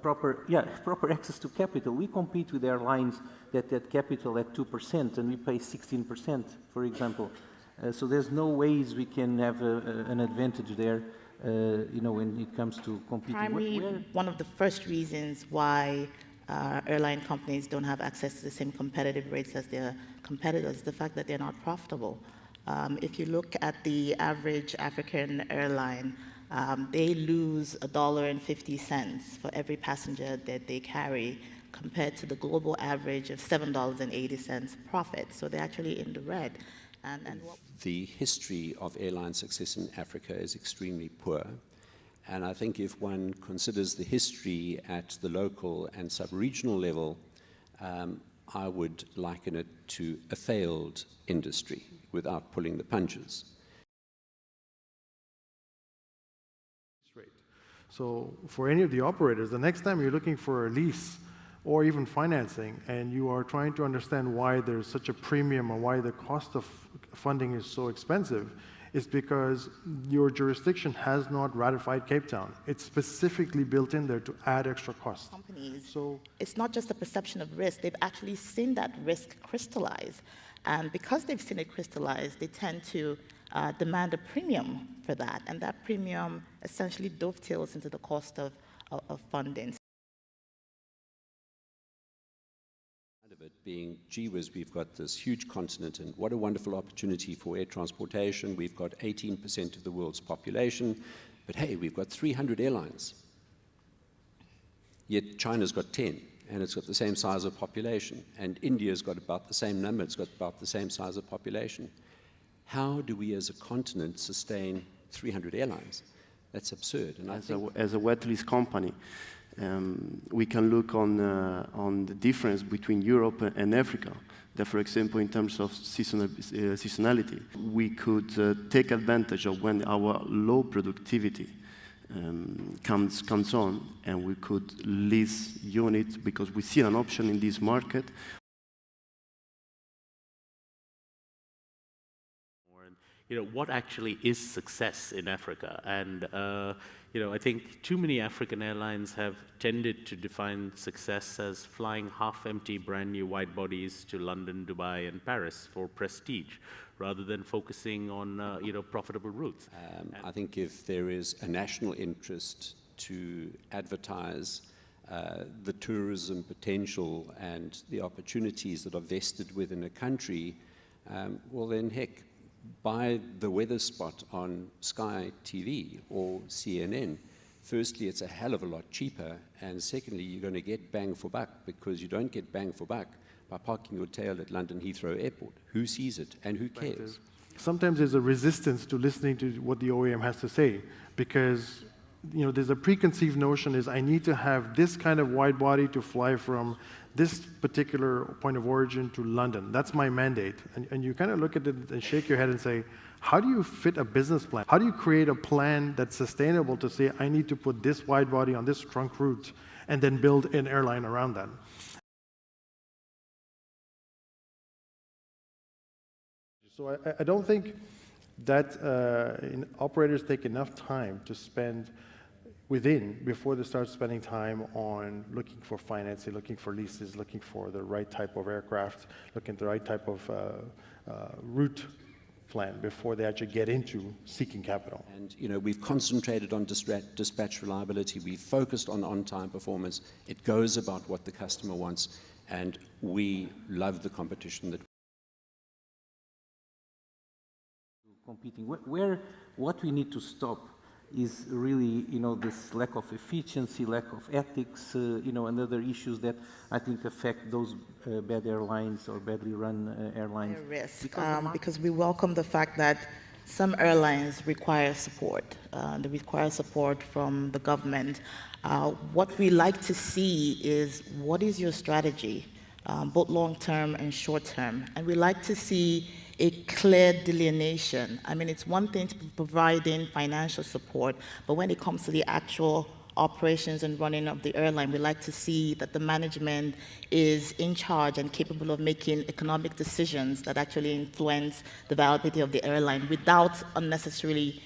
Proper access to capital. We compete with airlines that capital at 2% and we pay 16%, for example. So there's no ways we can have an advantage there, when it comes to competing. One of the first reasons why airline companies don't have access to the same competitive rates as their competitors is the fact that they're not profitable. If you look at the average African airline, they lose $1.50 for every passenger that they carry, compared to the global average of $7.80 profit. So they're actually in the red. The history of airline success in Africa is extremely poor. And I think if one considers the history at the local and sub-regional level, I would liken it to a failed industry without pulling the punches. So for any of the operators, the next time you're looking for a lease or even financing and you are trying to understand why there's such a premium or why the cost of funding is so expensive, it's because your jurisdiction has not ratified Cape Town. It's specifically built in there to add extra costs. Companies, it's not just a perception of risk. They've actually seen that risk crystallize. And because they've seen it crystallize, they tend to demand a premium for that. And that premium essentially dovetails into the cost of funding. Of it being, gee whiz, we've got this huge continent, and what a wonderful opportunity for air transportation. We've got 18% of the world's population, but hey, we've got 300 airlines. Yet China's got 10, and it's got the same size of population, and India's got about the same number, it's got about the same size of population. How do we as a continent sustain 300 airlines? That's absurd. And as a wet lease company, we can look on the difference between Europe and Africa. That, for example, in terms of seasonality, we could take advantage of when our low productivity comes on, and we could lease units because we see an option in this market. What actually is success in Africa? And I think too many African airlines have tended to define success as flying half-empty, brand-new wide bodies to London, Dubai, and Paris for prestige, rather than focusing on profitable routes. I think if there is a national interest to advertise the tourism potential and the opportunities that are vested within a country, well then heck, buy the weather spot on Sky TV or CNN. Firstly, it's a hell of a lot cheaper, and secondly, you're going to get bang for buck, because you don't get bang for buck by parking your tail at London Heathrow Airport. Who sees it and who cares? Sometimes there's a resistance to listening to what the OEM has to say, because there's a preconceived notion is I need to have this kind of wide body to fly from this particular point of origin to London. That's my mandate. And you kind of look at it and shake your head and say, how do you fit a business plan? How do you create a plan that's sustainable to say, I need to put this wide body on this trunk route and then build an airline around that? So I don't think that operators take enough time to spend before they start spending time on looking for financing, looking for leases, looking for the right type of aircraft, looking at the right type of route plan before they actually get into seeking capital. And we've concentrated on dispatch reliability. We've focused on on-time performance. It goes about what the customer wants, and we love the competition that competing. What we need to stop is really, this lack of efficiency, lack of ethics, and other issues that I think affect those bad airlines or badly run airlines. Risk, because we welcome the fact that some airlines require support. They require support from the government. What we like to see is, what is your strategy, both long-term and short-term? And we like to see a clear delineation. I mean, it's one thing to be providing financial support, but when it comes to the actual operations and running of the airline, we like to see that the management is in charge and capable of making economic decisions that actually influence the viability of the airline without unnecessarily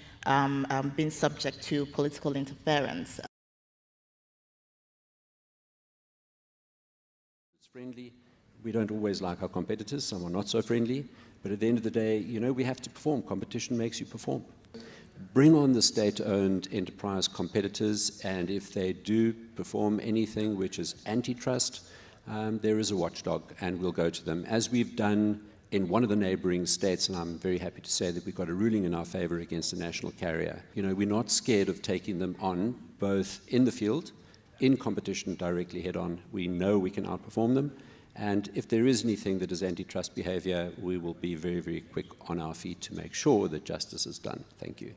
being subject to political interference. friendly. We don't always like our competitors, some are not so friendly, but at the end of the day, you know, we have to perform. Competition makes you perform. Bring on the state-owned enterprise competitors, and if they do perform anything which is antitrust, there is a watchdog, and we'll go to them, as we've done in one of the neighboring states, and I'm very happy to say that we've got a ruling in our favor against a national carrier. You know, we're not scared of taking them on, both in the field, in competition directly head-on. We know we can outperform them, and if there is anything that is antitrust behavior, we will be very, very quick on our feet to make sure that justice is done. Thank you.